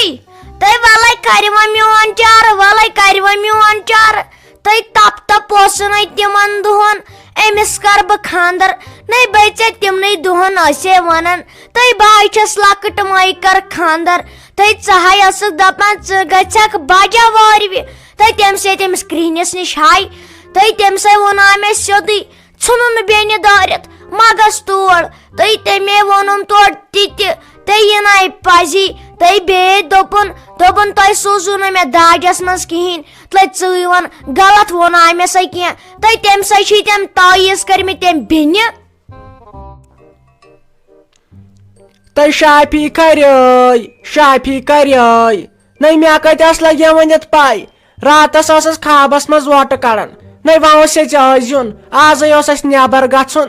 جی تُہۍ وَلَے کٔرِوا میون چارٕ وَلَے کٔرِوا میون چارٕ تُہۍ تپ اوسُو نَے تِمن دۄہن أمِس کَرٕ بہٕ خاندر نَے بے ژےٚ تِمنٕے دۄہن ٲسے وَنان تُہۍ بہٕ چھَس لۄکٕٹ مَے کَر خاندر تُہۍ ژٕ ٲسٕکھ دَپان ژٕ گژھکھ بجا وارِ تُہۍ تَمہِ سۭتۍ أمِس کرٛہنِس نِش ہاے تُہۍ تَمہِ سۭتۍ ووٚنو مےٚ سیوٚدُے ژھٕنُن بیٚنہِ دٲرِتھ ما گژھ تور تُہۍ تَمے ووٚنُم تورٕ تہِ تُہۍ یِناے پزی تُہۍ بیٚیہِ دوٚپُن تۄہہِ سوٗزوٗ نہٕ مےٚ داجس منٛز کِہینۍ تُہۍ ژٕے وَن غلط ووٚنا مےٚ سۄ کینٛہہ تُہۍ تَمہِ سۭتۍ چھِ تِم تعویٖز کٔرمٕتۍ تَمہِ بیٚنہِ تۄہہِ شافی کَرے نَے مےٚ کَتہِ لگے ؤنِتھ پاے راتس ٲسٕس خابس منٛز وۄٹہٕ کڑان نَے وۄنۍ اوس ژےٚ آز یُن آزے اوس اَسہِ نٮ۪بر گژھُن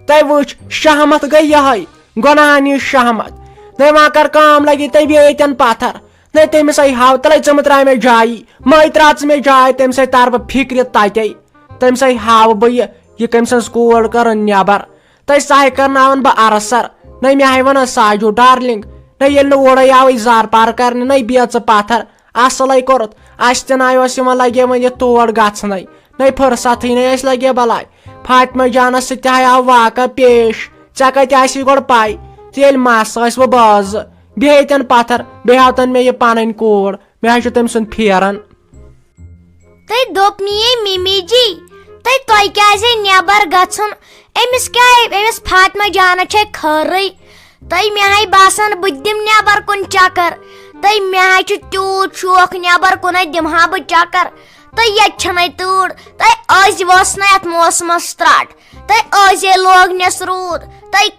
تۄہہِ وٕچھ شہمت گٔے یِہے گۄنہانی شہمت نَے وۄنۍ کر کٲم لگی تۄہہِ بیٚیہِ ییٚتٮ۪ن پتھر نَے تٔمِس ہاو تَلے ژٕ ترٛاو مےٚ جایی مٔے ترٛاو ژٕ مےٚ جاے تَمہِ سۭتۍ تر بہٕ فِکرِ تَتے تٔمِس ہاو بہٕ یہِ کٔمۍ سٕنٛز کوٗر کٔرٕن نٮ۪بر تۄہہِ سہے کرناون بہٕ عرسر نَے مےٚ ہاے وَنان ساجوٗ ڈارلِنگ نَے ییٚلہِ نہٕ اورے آوٕے زار پار کرنہِ نَے بیٚیہِ ژٕ پتھر اصلے کوٚرُتھ اَسہِ تہِ نَے اوس یِمن لگے ؤنِتھ تور گژھنَے نَے فٕرسَتھٕے نَے اَسہِ لگے بلاے فاطمہ جانس سۭتۍ تہِ آو واقع پیش ژےٚ کَتہِ آسی گۄڈٕ پاے ژٕ ییٚلہِ مس ٲسۍ وٕ بازٕ بیٚیہِ ییٚتٮ۪ن پتھر بیٚیہِ ہاوتن مےٚ یہِ پنٕنۍ کوٗر مےٚ حظ چھُ تٔمۍ سُنٛد پھیران تۄہہِ دوٚپ میے مِمی جی تۄہہِ کیازِ نٮ۪بر گژھُن أمِس فاطمہ جانس چھے خٲرٕے تۄہہِ مےٚ ہاے باسان بہٕ تہِ دِمہٕ نٮ۪بر کُن چکر مےٚ حظ چھُ تیوٗت شوق نٮ۪بر کُنٕے دِمہٕ ہا بہٕ چکر ییٚتہِ چھنَے تۭر أزۍ وٲژ نہٕ یتھ موسمس ترٛٹھ أزے لوگنس روٗد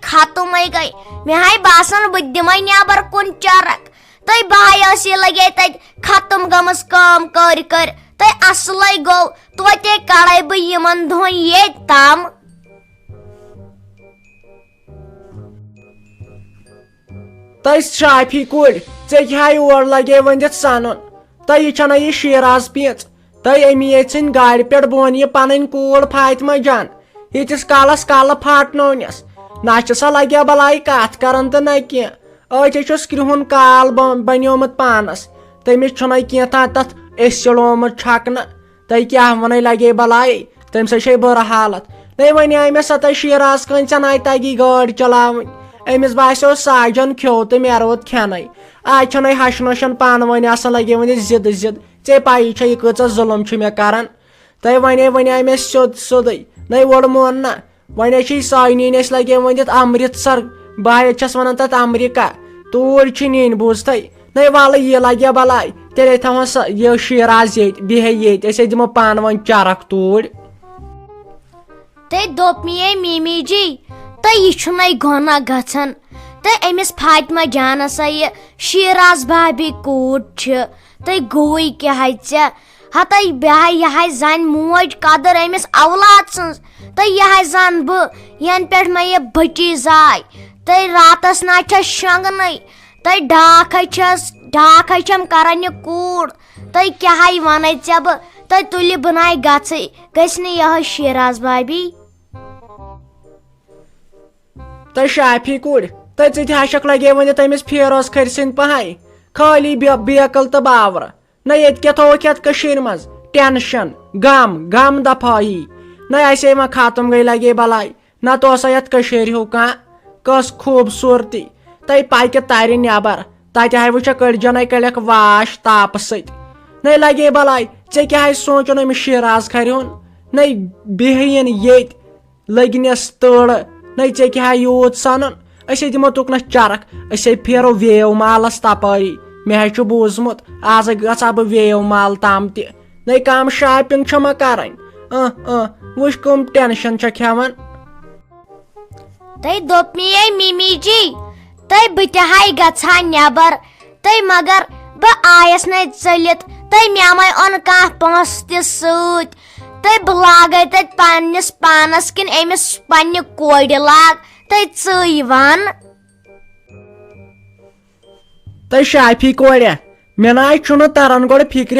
ختمے گٔے مےٚ ہاے باسان بہٕ دِمے نٮ۪بر کُن چرک بہٕ ٲسٕے لگے تتہِ ختم گٔمٕژ کٲم کٔرۍ اصلے گوٚو توتہِ کڑے بہٕ یِمن دۄہن ییٚتہِ تام تۄہہِ شافی کُڑۍ ژےٚ کیٛاہ اور لگے ؤنِتھ سنُن یہِ چھنہ یہِ شیٖراز پیٖژ أمی ییٚتہِ سٕنٛدِ گاڑِ پٮ۪ٹھ بۄن یہِ پنٕنۍ کوٗر فاطمہ جان ییٖتِس کالس کلہٕ پھاٹنوونس نہ چھِ سۄ لگے بلاے کتھ کران تہٕ نہ کینٛہہ أتھۍ چھُس کرٛہُن کال بنیومُت پانس تٔمِس چھُنَے کینٛژھا تتھ ایٚسِڈ آمُت چھکنہٕ کیٛاہ ونے لگے بلاے تمہِ سۭتۍ چھے بُرٕ حالت نَے ونے مےٚ سۄ شیٖراز کٲنۍ ژےٚ نَے تگی گٲڑۍ چلاوٕنۍ أمِس باسیو ساجن کھیوٚو تہٕ مےٚ روٗد کھٮ۪نَے آز چھنَے ہشنوشن پانہٕ ؤنۍ آسان لگے ؤنِتھ ضِد ژےٚ پایی چھے یہِ کۭژاہ ظُلم چھُ مےٚ کران ونے مےٚ سیوٚدُے نَے اوٚڑ مون نہ وۄنۍ چھِ سۄے نِنۍ اَسہِ لگے ؤنِتھ امرتسر بہٕ چھس ونان تتھ امریکہ توٗرۍ چھِ نِنۍ بوٗزتھے وَلہٕ یہِ لگے بلاے تیٚلے تھاوہون سۄ یہِ شیٖراز ییٚتہِ بیٚہے ییٚتہِ أسے دِمو پانہٕ ؤنۍ چرکھ توٗرۍ تۄہہِ دوٚپ میے مِمی جی یہِ چھُنَے گۄناہ گژھان أمِس فاطمہ جانس یہِ شیٖراز بھابی کوٗر چھِ گوٚوٕے کیٛاہ ژےٚ یہِ زانہِ موج قدٕر أمِس اولاد سٕنٛز یہِ زانہٕ بہٕ ینہٕ پٮ۪ٹھ مےٚ یہِ بٔچی زاے راتس نہ چھس شۄنگنٕے ڈاکھے چھم کران یہِ کوٗر کیٛاہ ونے ژےٚ بہٕ تُلہِ بہٕ نَے گژھٕے گژھِ نہٕ یِہے شیٖراز بھابی شافی کُڑۍ ژٕ تہِ ہشکھ لگے ؤنِتھ أمِس فیروز کھٔرۍ سٕنٛدۍ پہے خٲلی بیکل تہٕ باورٕ نہ ییٚتہِ کیٛاہ تھووُکھ یتھ کٔشیٖرِ منٛز ٹینشن غم دفٲیی اَسے وۄنۍ ختم گٔے لگے بلاے نتہٕ اوسا یتھ کٔشیٖرِ ہیوٗ کانٛہہ کۄس خوٗبصوٗرتی پکہِ ترِ نٮ۪بر تتہِ وٕچھکھ کٔڑجنَے کٔڑِکھ واش تاپہٕ سۭتۍ لگے بلاے ژےٚ کیٛاہ سونٛچُن أمِس شیٖراز کھرِ ہُنٛد بیٚہیٖن ییٚتہِ لٔگنس تۭرٕ ژےٚ کیٛاہ یوٗت سنُن أسے دِمو تُکنس چرکھ أسے پھیرو ویو مالس تپٲری مےٚ حظ چھُ بوٗزمُت آزے گژھا بہٕ ویو مال تام تہِ کم شاپنگ چھِ مےٚ کرٕنۍ وٕچھ کٕم ٹینشن چھےٚ کھٮ۪وان دوٚپ میے مِمی جی بہٕ تہِ گژھٕ نٮ۪بر مگر بہٕ آیس نَے ژٔلِتھ مےٚ مے اوٚن کانٛہہ پونٛسہٕ تہِ سۭتۍ بہٕ لاگے تتہِ پننِس پانس کِنہٕ أمِس پننہِ کورِ لاگ ژٕے ون شافی کوریا مےٚ نَے چھُنہٕ تران گۄڈٕ فِکرِ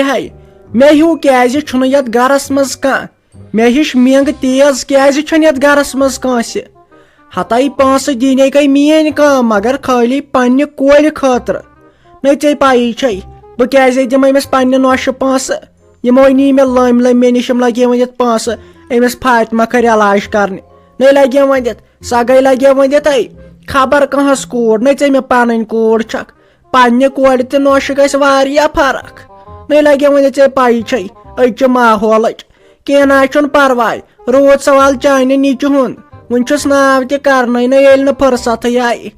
مےٚ ہیوٗ کیٛازِ چھُنہٕ یتھ گرس منٛز کانٛہہ مےٚ ہِش منٛگ تیز کیٛازِ چھُنہٕ یتھ گرس منٛز کٲنٛسہِ پونٛسہٕ دِنَے گٔے میٲنۍ کٲم مگر خٲلی پننہِ کورِ خٲطرٕ نہ ژے پایی چھے بہٕ کیازے دِمہٕ أمِس پننہِ نۄشہِ پونٛسہٕ یِمو نی مےٚ لٔمۍ مےٚ نِش لگے ؤنِتھ پونٛسہٕ أمِس فاطمہ کھٔرۍ علاج کرنہِ نٔے لگے ؤنِتھ سگے لگے ؤنِتھ خبر کہس کوٗر نہ ژے مےٚ پنٕنۍ کوٗر چھکھ پننہِ کورِ تہِ نۄشہِ گژھِ واریاہ فرق نٔے لگے ؤنِتھ ژےٚ پایی چھے أزچہِ ماحولٕچ کینٛہہ نہ چھُنہٕ پرواے روٗد سوال چانہِ نِچہِ ہُنٛد وۄنۍ چھُس ناو تہِ کرنے نہ ییٚلہِ نہٕ فرصتھٕے آیہِ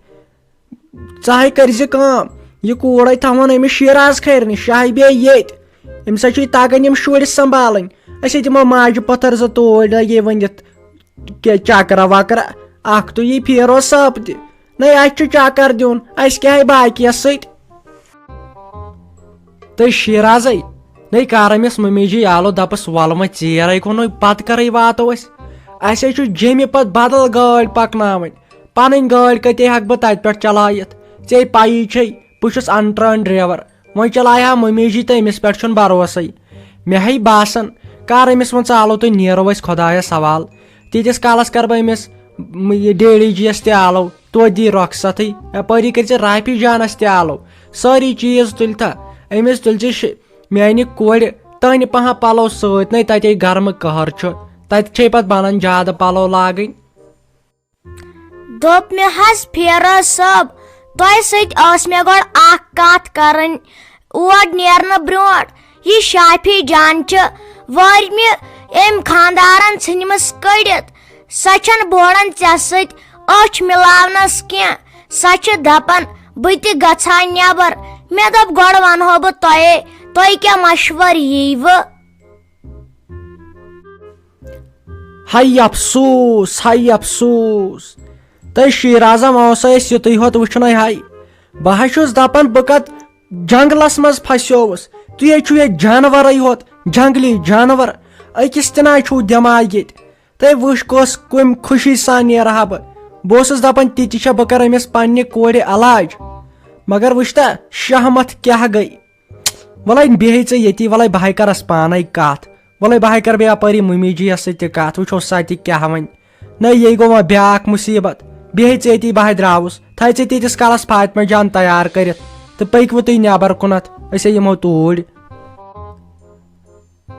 ژٕ ہے کٔرزِ کٲم یہِ کوٗر تھاوُن أمِس شیراز کھرِ نِش شاہہِ بیٚیہِ ییٚتہِ أمِس ہے چھُے تگان یِم شُرۍ سنبھالٕنۍ أسۍ ہے دِمو ماجہِ پتھر زٕ توٗرۍ لگے ؤنِتھ کینٛہہ چکرا وکرا اکھ تہٕ یی فیروز صٲب تہِ نہ اسہِ چھُ چکر دیُن اسہِ کیاہ ہے باقیس سۭتۍ تہٕ شیرازے نٔے کر أمِس مٔمی جی آلو دپس ول وۄنۍ ژیر کُنُے پتہٕ کرے واتو أسۍ اسہِ ہے چھُ جیٚمہِ پتہٕ بدل گٲڑۍ پکناوٕنۍ پنٕنۍ گٲڑۍ کتے ہٮ۪کہٕ بہٕ تتہِ پٮ۪ٹھ چلٲیِتھ ژےٚ پایی چھے بہٕ چھُس انٹرٛٲن ڈریور وۄنۍ چلاے ہا مٔمی جی تہٕ أمِس پٮ۪ٹھ چھُنہٕ بروسے مےٚ ہے باسان کر أمِس وۄنۍ ژالو تہٕ نیرو أسۍ خۄدایس حوالہٕ تیٖتِس کالس کرٕ بہٕ أمِس یہِ ڈیڈی جی یس تہِ آلو توتہِ دی رۄخصتھٕے اپٲری کٔرۍ زِ رافی جانس تہِ آلو سٲری چیٖز تُلتھا أمِس تُلزِ میانہِ کورِ تٔنۍ پہم پلو سۭتۍ نَے تتے گرمہٕ قہر چھُ تتہِ چھے پتہٕ بنان زیادٕ پلو لاگٕنۍ دوٚپ مےٚ حظ فیروز صٲب تۄہہِ سۭتۍ ٲس مےٚ گۄڈٕ اکھ کتھ کرٕنۍ اور نیرنہٕ برونٛٹھ یہِ شافی جان چھِ وٲرمہِ أمۍ خانٛدارن ژھٕنمٕژ کٔڑِتھ سۄ چھنہٕ بوران ژےٚ سۭتۍ أچھ مِلاونس کینٛہہ سۄ چھِ دپان بہٕ تہِ گژھٕ ہا نٮ۪بر مےٚ دوٚپ گۄڈٕ ونہو بہٕ تۄہے تۄہہِ کیٛاہ مشور ییٖوٕ ہاے افسوٗس ہاے افسوٗس تہٕ شیرازم اوس اسہِ یُتُے ہوت وٕچھنٕے ہاے بہٕ حظ چھُس دپان بہٕ کتھ جنگلس منٛز پھسیووُس تُہۍ حظ چھُو ییٚتہِ جانورے ہوت جنگلی جانور أکِس تہِ نہ چھُو دٮ۪ماغ ییٚتہِ تُہۍ وٕچھ کُمہِ خوشی سان نیرٕ بہٕ اوسُس دپان تِتہِ چھا بہٕ کرٕ أمِس پننہِ کورِ علاج مگر وٕچھتا شہمت کیاہ گٔے وَلے بیٚہے ژٕ ییٚتی وَلے بہٕ ہے کرس پانے کتھ وَلے بہٕ ہے کرٕ بیٚیہِ اپٲری مٔمی جی یس سۭتۍ تہِ کتھ وٕچھو سۄ تہِ کیاہ وَنہِ نہ یے گوٚو وۄنۍ بیاکھ مُصیبت بیٚہے ژٕ ییٚتی بہٕ ہے درٛاوُس تھاے ژٕ تیٖتِس کالس فاطمہ جان تیار کٔرِتھ تہٕ پٔکۍوٕ تُہۍ نٮ۪بر کُنتھ أسۍ ہے یِمو توٗرۍ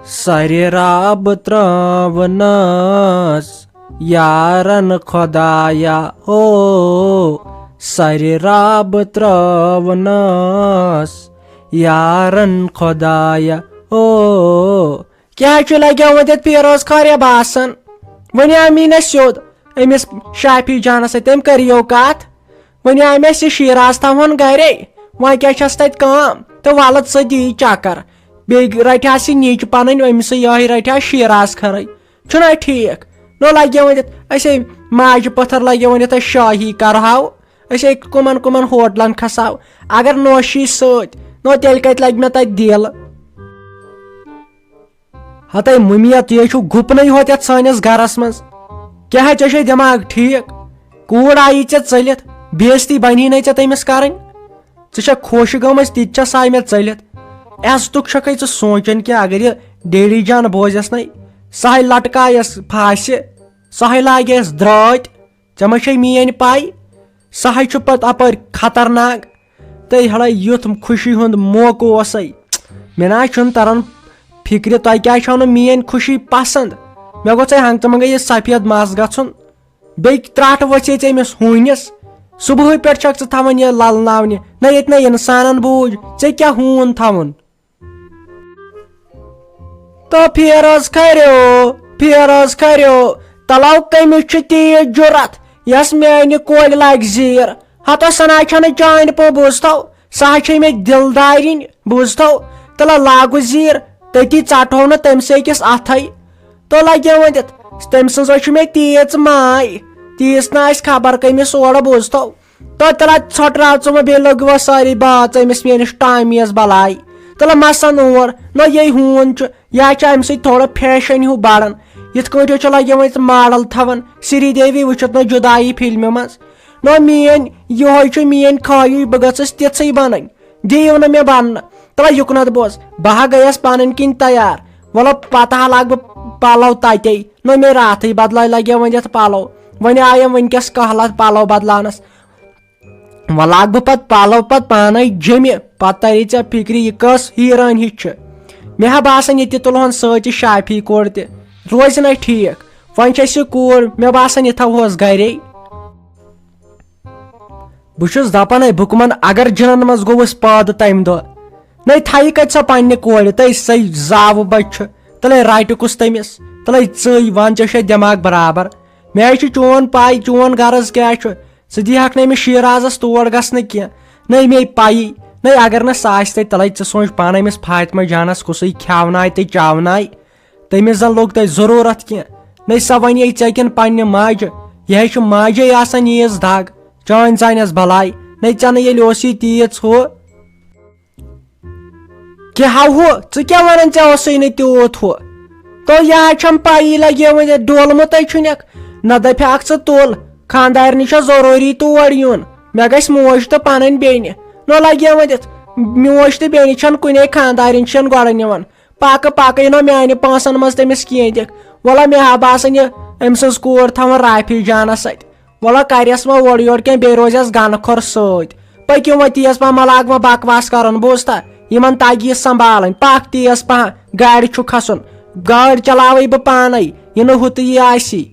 سرِ رب ترٛٲونس یارن خۄدایا او سرِ رب ترٛٲونس یارن خۄدایا او کیاہ چھُ لگیومُت فیروز خٲریا باسان وۄنۍ آو مےٚ سیوٚد أمِس شافی جانس سۭتۍ تٔمۍ کٔرِو کتھ وۄنۍ آے مےٚ یہِ شیراز تھاوہون گرے وۄنۍ کیاہ چھس تتہِ کٲم تہٕ ولہٕ ژٕ دی چکر بیٚیہِ رٹہِ ہا سُہ نِچ پنٕنۍ أمسٕے یہے رٹہِ ہا شیراز کھرے چھُنہ ٹھیٖک نہ لگے ؤنِتھ أسۍ ہے ماجہِ پتھر لگے ؤنِتھ أسۍ شٲہی کرہاو أسۍ ہے کُمن کُمن ہوٹلن کھسہاو اگر نوشی سۭتۍ نو تیٚلہِ کتہِ لگہِ مےٚ تتہِ دِل ہتے مٔمیا تُہۍ ہے چھُو گُپنٕے ہوت یتھ سٲنِس گرس منٛز کیاہ ژےٚ چھے دٮ۪ماغ ٹھیٖک کوٗر آیی ژےٚ ژٔلِتھ بےزتی بنی نَے ژےٚ تٔمِس کرٕنۍ ژٕ چھکھ خۄش گٔمٕژ تِتہِ چھس آے مےٚ ژٔلِتھ عزتُک چھکھے ژٕ سونٛچان کہِ اگر یہِ ڈیڈی جان بوزٮ۪س نَے سۄ ہے لٹکایس پھاسہِ سۄ ہے لاگٮ۪س درٛٲتۍ ژےٚ ما چھے میٲنۍ پاے سۄ ہے چھُ پتہٕ اپٲرۍ خطرناک تہٕ ہڑا یُتھ خوشی ہُنٛد موقعہٕ اوسے مےٚ نہ چھُنہٕ تران فکرِ تۄہہِ کیازِ چھو نہٕ میٲنۍ خوشی پسنٛد مےٚ گوٚژھ ہنٛگہٕ تہٕ منٛگے یہِ سفید مس گژھُن بیٚیہِ ترٛٹھ ؤژھے ژےٚ أمِس ہوٗنِس صبحٲے پٮ۪ٹھ چھکھ ژٕ تھاوان یہِ للناونہِ نہ ییٚتہِ نہ انسانن بوٗز ژےٚ کیاہ ہوٗن تھاوُن تو فیروز کھرو تلو کٔمِس چھُ تیٖژ جُرت یس میانہِ کورِ لاگہِ زیٖر ہتو سۄ نہ چھنہٕ چانہِ پٲٹھۍ بوٗزتو سۄ چھے مےٚ دِلدارِنۍ بوٗزتو تلو لاگو زیٖر تٔتی ژٹہو نہٕ تٔمۍ سٕکِس اتھے تو لگے ؤنِتھ تٔمۍ سٕنٛز چھُ مےٚ تیٖژ ماے تیٖژ نہ آسہِ خبر کٔمِس اورٕ بوٗزتو تو تلا ژھۄٹراو ژٕ وۄنۍ بیٚیہِ لٔگوا سٲری بات أمِس میٲنِس ٹامیس بلاے تلہٕ مسن اور نہ یے ہوٗن چھُ یا چھُ امہِ سۭتۍ تھوڑا فیشن ہیوٗ بڑان یِتھ کٲٹھۍ چھُ لگے وۄنۍ ماڈل تھاوان سری دیوی وٕچھِتھ نہ جُدایی فلمہِ منٛز نہ میٲنۍ یِہوے چھُ میٲنۍ خٲہِش بہٕ گٔژھٕس تِژھٕے بنٕنۍ دِیِو نہٕ مےٚ بننہٕ تلہٕ یُکنتھ بوز بہٕ ہا گٔیس پنٕنۍ کِنۍ تیار ولو پتہٕ ہا لاگہٕ بہٕ پلو تتے نہ مےٚ راتھٕے بدلاے لگے ؤنِتھ پلو وۄنۍ آیم ؤنکیٚس قحلت پلو بدلاونس وۄنۍ لاگہٕ بہٕ پتہٕ پلو پتہٕ پانے جمہِ پتہٕ تری ژےٚ فکرِ یہِ کۄس ہیٖرٲنۍ ہِش چھِ مےٚ ہا باسان یہِ تہِ تُلہون سۭتۍ یہِ شافی کوٗر تہِ روزِ نہ ٹھیٖک وۄنۍ چھِ اَسہِ یہِ کوٗر مےٚ باسان یہِ تھاوہوس گرے بہٕ چھُس دپان بہٕ کٕمن اگر جنن منٛز گوٚوُس پٲدٕ تمہِ دۄہ نَے تھایہِ کتہِ سۄ پننہِ کورِ تٔے سۄے زاوٕ بچہِ چھُ تلے رٹہِ کُس تٔمِس تلے ژٕے ون ژےٚ چھے دٮ۪ماغ برابر مےٚ حظ چھُ چون پاے چون غرض کیٛاہ چھُ ژٕ دِیہکھ نہٕ أمِس شیرازس تور گژھنہٕ کینٛہہ نَے مے پایی نَے اگر نہٕ سۄ آسہِ تتہِ تلے ژٕ سونٛچ پانہٕ أمِس فاطمہ جانس کُسُے کھیاوناے تہٕ چاوناے تٔمِس زن لوٚگ تۄہہِ ضروٗرت کینٛہہ نَے سۄ ونے ژےٚ کِنۍ پننہِ ماجہِ یہِ حظ چھُ ماجے آسان ییٖژ دگ چٲنۍ زانٮ۪س بلاے نَے ژےٚ نہٕ ییٚلہِ اوسُے تیٖژ ہُہ کیٛاہ ہُہ ژٕ کیٛاہ ونان ژےٚ اوسُے نہٕ تیوٗت ہُہ تو یہِ حظ چھم پایی لگے وۄنۍ ڈولمُتے چھُنکھ نہ دپیٛاکھ ژٕ تُل خانٛدارنہِ چھُ ضروٗری تور یُن مےٚ گژھِ موج تہٕ پنٕنۍ بیٚنہِ نہ لگے وۄنۍ دِتھ موج تہٕ بیٚنہِ چھنہٕ کُنے خانٛدارِنۍ چھنہٕ گۄڈٕ نِوان پکہٕ پکہٕ نہ میانہِ پونٛسن منٛز تٔمِس کینٛہہ دِکھ وَلہ مےٚ ہا باسان یہِ أمۍ سٕنٛز کوٗر تھاوان رافی جانس اَتہِ وَلہ کرٮ۪س وۄنۍ اورٕ یورٕ کینٛہہ بیٚیہِ روزٮ۪س گنہٕ کھۄر سۭتۍ پٔکِو وۄنۍ تیز پہم مہ لاگ وۄنۍ بکواس کرُن بوٗزتھا یِمن تگہِ یہِ سنبھالٕنۍ پکھ تیز پہم گاڑِ چھُ کھسُن گٲڑۍ چلاوے بہٕ پانے یہِ نہٕ ہُہ تہٕ یہِ آسی